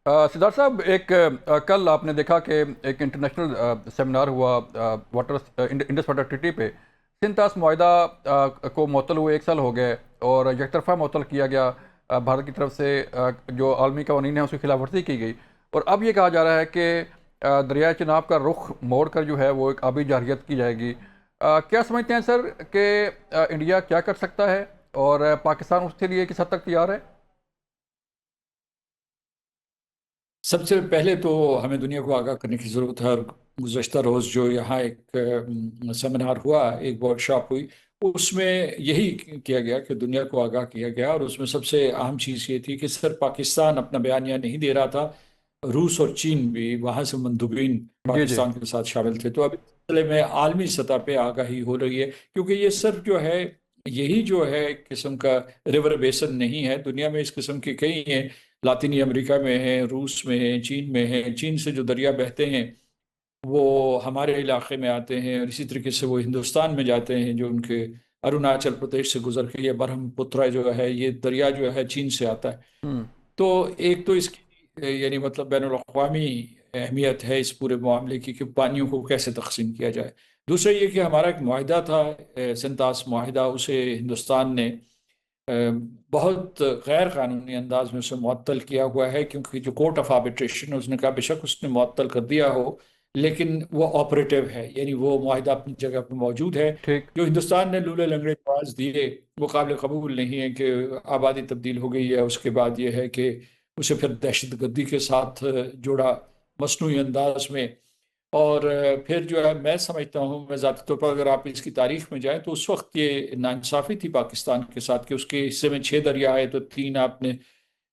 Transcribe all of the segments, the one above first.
सिद्धार्थ साहब, कल आपने देखा कि एक इंटरनेशनल सेमिनार हुआ इंडस वाटर ट्रीटी पे। सिंतास मुआहदा को मुअत्तल हुए 1 साल हो गए और यकतरफा मुअत्तल किया गया। भारत की तरफ से जो आलमी कवानीन है उसकी खिलाफ वर्जी की गई। और अब ये कहा जा रहा है कि दरियाए चिनाब का रुख मोड़ कर जो है वो एक आबी जारहियत की जाएगी। क्या समझते हैं सर कि इंडिया क्या कर सकता है और पाकिस्तान उसके लिए किस हद तक तैयार है? सबसे पहले तो हमें दुनिया को आगाह करने की ज़रूरत है। और गुज़श्ता रोज़ जो यहाँ एक सेमिनार हुआ, एक वर्कशॉप हुई, उसमें यही किया गया कि दुनिया को आगाह किया गया। और उसमें सबसे अहम चीज़ ये थी कि सिर्फ पाकिस्तान अपना बयानिया नहीं दे रहा था, रूस और चीन भी वहाँ से मंदुबीन जी जी। पाकिस्तान के साथ शामिल थे। तो अब इस सिलसिले में आलमी सतह पे आगाही हो रही है, क्योंकि ये सिर्फ जो है, यही जो है एक किस्म का रिवर बेसन नहीं है। दुनिया में इस किस्म के कई हैं, लातीनी अमेरिका में है, रूस में है, चीन में है। चीन से जो दरिया बहते हैं वो हमारे इलाके में आते हैं, और इसी तरीके से वो हिंदुस्तान में जाते हैं, जो उनके अरुणाचल प्रदेश से गुजर के ये ब्रह्मपुत्र जो है, ये दरिया जो है चीन से आता है। हम्म। तो एक तो इसकी यानी मतलब बैनुल अक़वामी अहमियत है इस पूरे मामले की, कि पानियों को कैसे तकसीम किया जाए। दूसरा ये कि हमारा एक मुआहिदा था, सिंतास मुआहिदा, उसे हिंदुस्तान ने अ, बहुत गैर कानूनी अंदाज में उसे मुअत्तल किया हुआ है। क्योंकि जो कोर्ट ऑफ आर्बिट्रेशन है, उसने कहा बेशक उसने मुअत्तल कर दिया हो, लेकिन वो ऑपरेटिव है, यानी वो मुआहिदा अपनी जगह पर मौजूद है। ठीक। जो हिंदुस्तान ने लूले लंगड़े जवाब दिए वो काबिल कबूल नहीं है, कि आबादी तब्दील हो गई है, उसके बाद ये है कि उसे फिर दहशत गर्दी के साथ जोड़ा मसनूई अंदाज में। और फिर जो है, मैं समझता हूँ, मैं ज़ाती तौर पर अगर आप इसकी तारीख में जाएं, तो उस वक्त ये नाइंसाफ़ी थी पाकिस्तान के साथ, कि उसके हिस्से में 6 दरिया आए तो 3 आपने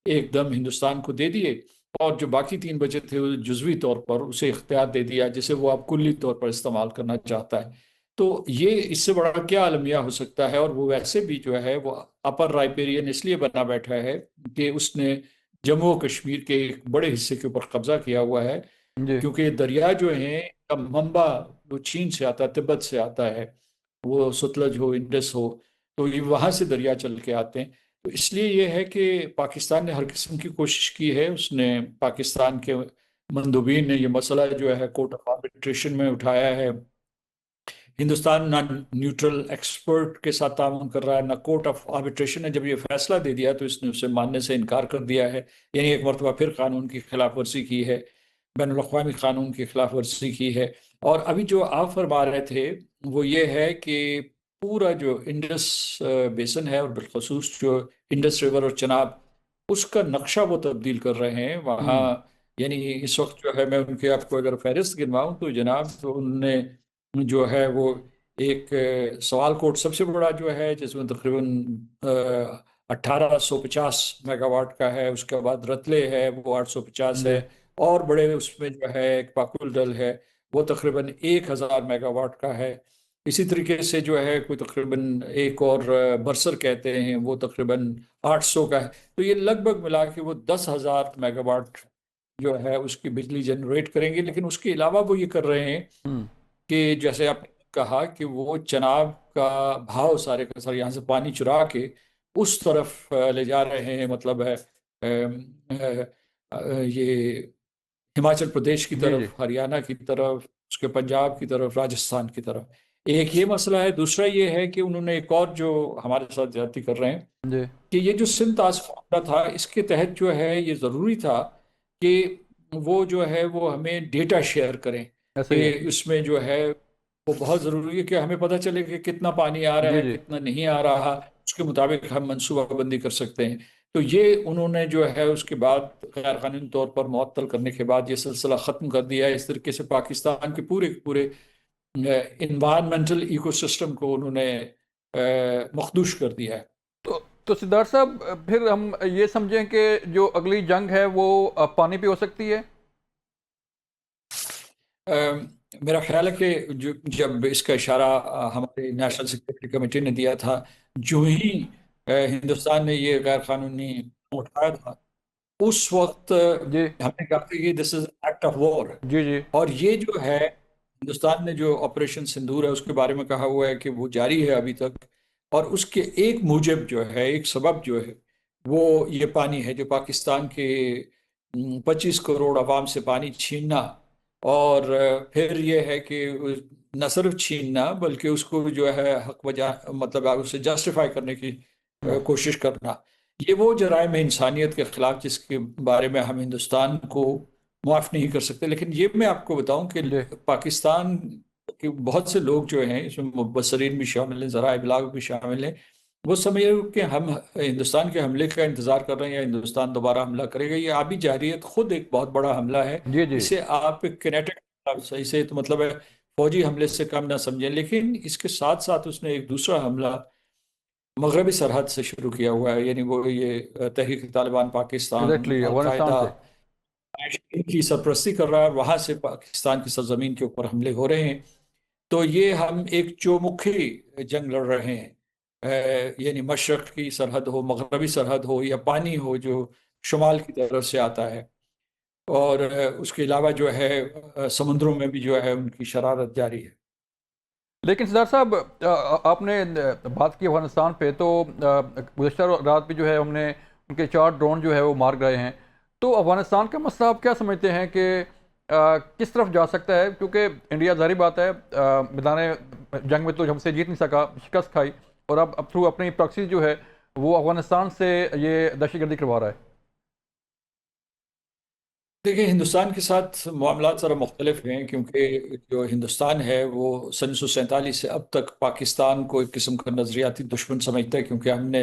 एकदम हिंदुस्तान को दे दिए, और जो बाकी 3 बचे थे वो जुज़वी तौर पर उसे इख्तियार दे दिया, जिसे वो अब कुल्ली तौर पर इस्तेमाल करना चाहता है। तो ये इससे बड़ा क्या अलमिया हो सकता है। और वो वैसे भी जो है वो अपर राइपेरियन इसलिए बना बैठा है कि उसने जम्मू और कश्मीर के एक बड़े हिस्से के ऊपर कब्जा किया हुआ है। जी क्योंकि दरिया जो है का मंबा वो चीन से आता है, तिब्बत से आता है, वो सतलज हो, इंडस हो, तो ये वहां से दरिया चल के आते हैं। तो इसलिए ये है कि पाकिस्तान ने हर किस्म की कोशिश की है। उसने पाकिस्तान के मंदुबीन ने ये मसला जो है कोर्ट ऑफ आर्बिट्रेशन में उठाया है। हिंदुस्तान ना न्यूट्रल एक्सपर्ट के साथ ताउन कर रहा है, ना कोर्ट ऑफ आर्बिट्रेशन ने जब ये फैसला दे दिया तो इसने उसे मानने से इनकार कर दिया है। यानी एक मरतबा फिर कानून की खिलाफ वर्जी की है, बैनुल अक़वामी कानून की खिलाफ वर्जी की है। और अभी जो आप फरमा रहे थे वो ये है कि पूरा जो इंडस बेसन है, और बिलखसूस जो इंडस रिवर और चनाब, उसका नक्शा वो तब्दील कर रहे हैं वहाँ। हम्म। यानी इस वक्त जो है, मैं उनके आपको अगर फहरिस्त गिनवाऊं तो जनाब, तो उनने जो है वो एक सवाल कोट सबसे बड़ा जो है, जिसमें तकरीबन 1850 मेगावाट का है। उसके बाद रतले है, वो 850 है। जी। और बड़े उसमें जो है एक पाकुल डल है, वो तकरीबन 1000 मेगावाट का है। इसी तरीके से जो है कोई तकरीबन एक और बरसर कहते हैं, वो तकरीबन 800 का है। तो ये लगभग मिला के वो 10,000 मेगावाट जो है उसकी बिजली जनरेट करेंगे। लेकिन उसके अलावा वो ये कर रहे हैं हम्म। कि जैसे आपने कहा कि वो चनाब का भाव सारे का सारे यहाँ से पानी चुरा के उस तरफ ले जा रहे हैं। मतलब है ये हिमाचल प्रदेश की जी जी। तरफ, हरियाणा की तरफ, उसके पंजाब की तरफ, राजस्थान की तरफ। एक ये मसला है। दूसरा ये है कि उन्होंने एक और जो हमारे साथ ज्यादती कर रहे हैं, जी। कि ये जो सिंध टास्क फोर्स था, इसके तहत जो है ये ज़रूरी था कि वो जो है वो हमें डेटा शेयर करें, ऐसा ही है। कि उसमें जो है वो बहुत ज़रूरी है कि हमें पता चले कि कितना पानी आ रहा जी है, जी। कितना नहीं आ रहा। उसके मुताबिक हम मनसूबा बंदी कर सकते हैं। तो ये उन्होंने जो है उसके बाद गैर कानूनी तौर पर मुअत्तल करने के बाद ये सिलसिला ख़त्म कर दिया है। इस तरीके से पाकिस्तान के पूरे पूरे इन्वायरमेंटल इकोसिस्टम को उन्होंने मखदूश कर दिया है। तो सिद्धार्थ साहब, फिर हम ये समझें कि जो अगली जंग है वो पानी पे हो सकती है? अ, मेरा ख्याल है कि जब इसका इशारा हमारे नेशनल सिक्योरिटी कमेटी ने दिया था, जो ही हिंदुस्तान ने ये गैर कानूनी उठाया था, उस वक्त जी हमने कहा था कि this is act of war. जी। जी। और ये जो है, हिंदुस्तान ने जो ऑपरेशन सिंदूर है उसके बारे में कहा हुआ है कि वो जारी है अभी तक। और उसके एक मूजब जो है, एक सबब जो है, वो ये पानी है जो पाकिस्तान के 25 करोड़ आवाम से पानी छीनना, और फिर ये है कि न सिर्फ छीनना बल्कि उसको जो है हक वजह मतलब उसे जस्टिफाई करने की कोशिश करना, ये वो जराइम इंसानियत के खिलाफ जिसके बारे में हम हिंदुस्तान को माफ़ नहीं कर सकते। लेकिन ये मैं आपको बताऊं कि जी पाकिस्तान के बहुत से लोग जो हैं, इसमें मुबसरीन भी शामिल हैं, ज़राए इबलाग भी शामिल हैं, वो समझ रहे हो कि हम हिंदुस्तान के हमले का इंतजार कर रहे हैं या हिंदुस्तान दोबारा हमला करेगा। ये आबी जारहियत खुद एक बहुत बड़ा हमला है। जी जी इसे आप किनेटिक इसे तो मतलब है फौजी हमले से कम ना समझें। लेकिन इसके साथ साथ उसने एक दूसरा हमला मगरबी सरहद से शुरू किया हुआ है, यानी वो ये तहरीक तालिबान पाकिस्तान, एग्जैक्टली अफगानिस्तान अलकायदा से। की सरपरस्ती कर रहा है, और वहां से पाकिस्तान की सरजमीन के ऊपर हमले हो रहे हैं। तो ये हम एक चौमुखी जंग लड़ रहे हैं, यानी मशरक की सरहद हो, मगरबी सरहद हो, या पानी हो जो शुमाल की तरफ से आता है, और उसके अलावा जो है समुद्रों में भी जो है उनकी शरारत जारी है। लेकिन सरदार साहब आपने बात की अफगानिस्तान पे, तो गुज़श्ता रात भी जो है हमने उनके 4 ड्रोन जो है वो मार गए हैं। तो अफगानिस्तान का मसला आप क्या समझते हैं कि किस तरफ जा सकता है? क्योंकि इंडिया ज़ाहिर बात है मैदान जंग में तो हमसे जीत नहीं सका, शिकस्त खाई, और अब थ्रू अपनी प्रॉक्सी जो है वो अफगानिस्तान से ये दहशतगर्दी करवा रहा है। देखिए, हिंदुस्तान के साथ मामला ज़रा मुख्तलिफ हैं, क्योंकि जो हिंदुस्तान है वो सन 1947 से अब तक पाकिस्तान को एक किस्म का नज़रियाती दुश्मन समझता है, क्योंकि हमने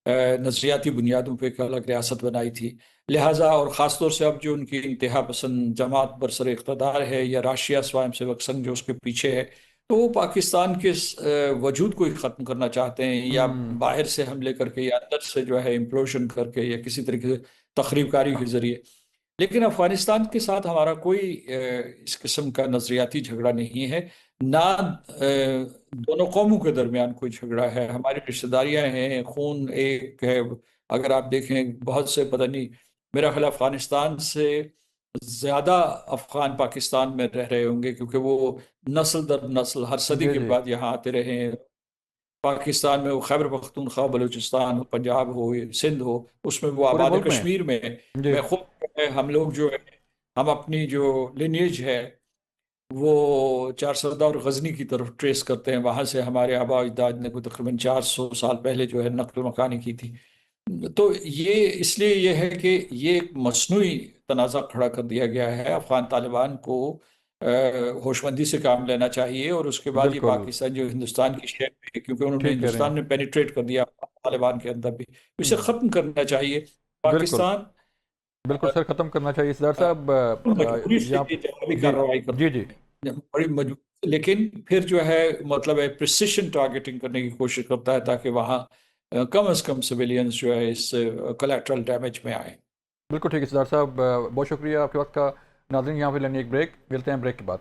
नज़रियाती बुनियादों पर एक अलग रियासत बनाई थी। लिहाजा और ख़ास तौर से अब जो उनकी इंतहा पसंद जमात बरसर इक़्तिदार है, या राशिया स्वयं सेवक संघ जो उसके पीछे है, तो वो पाकिस्तान के वजूद को ही ख़त्म करना चाहते हैं, या हम्म। बाहर से हमले करके या अंदर से जो है इम्प्लोशन करके या किसी तरीके से तखरीबकारी के ज़रिए। लेकिन अफगानिस्तान के साथ हमारा कोई इस किस्म का नजरियाती झगड़ा नहीं है, ना दोनों कौमों के दरमियान कोई झगड़ा है। हमारी रिश्तेदारियां हैं, खून एक है। अगर आप देखें, बहुत से पता नहीं, मेरा ख्याल अफगानिस्तान से ज्यादा अफगान पाकिस्तान में रह रहे होंगे, क्योंकि वो नस्ल दर नस्ल हर सदी जी के जी। बाद यहाँ आते रहे हैं। पाकिस्तान में वो खैबर पख्तूनख्वा, बलूचिस्तान हो, पंजाब हो, सिंध हो, उसमें वो पूरे आबाद है। मुल्क में। कश्मीर में जी। मैं खुद जो है, हम लोग जो है, हम अपनी जो लिनिएज है वो चार सरदा और गजनी की तरफ ट्रेस करते हैं। वहां से हमारे आबा अजदाद ने कोई तकरीबन 400 साल पहले जो है नकल मकानी की थी। तो ये इसलिए ये है कि ये एक मसनूई तनाज़ा खड़ा कर दिया गया है। अफगान तालिबान को होशमंदी से काम लेना चाहिए, और उसके बाद ये बिल्कुल पाकिस्तान जो हिंदुस्तान की शेप है, क्योंकि उन्होंने ठीक कह रहे हिंदुस्तान हैं। में पेनिट्रेट कर दिया तालिबान के अंदर भी, तो इसे हम्म, ख़त्म करना चाहिए। बिल्कुल पाकिस्तान बिल्कुल सर, ख़त्म करना चाहिए सरदार साहब। मजबूरी से यहाँ ये जवाबी जी कार्रवाई जी जी। करता है, बड़ी मजबूरी, लेकिन फिर जो है मतलब है प्रिसिशन टारगेटिंग करने की कोशिश करता है, ताकि वहाँ कम से कम सिविलियंस जो है इस कोलैटरल डैमेज में आए। बिल्कुल ठीक है सरदार साहब, बहुत शुक्रिया आपके वक्त का। नाज़रीन, यहाँ पे लेंगे एक ब्रेक, मिलते हैं ब्रेक के बाद।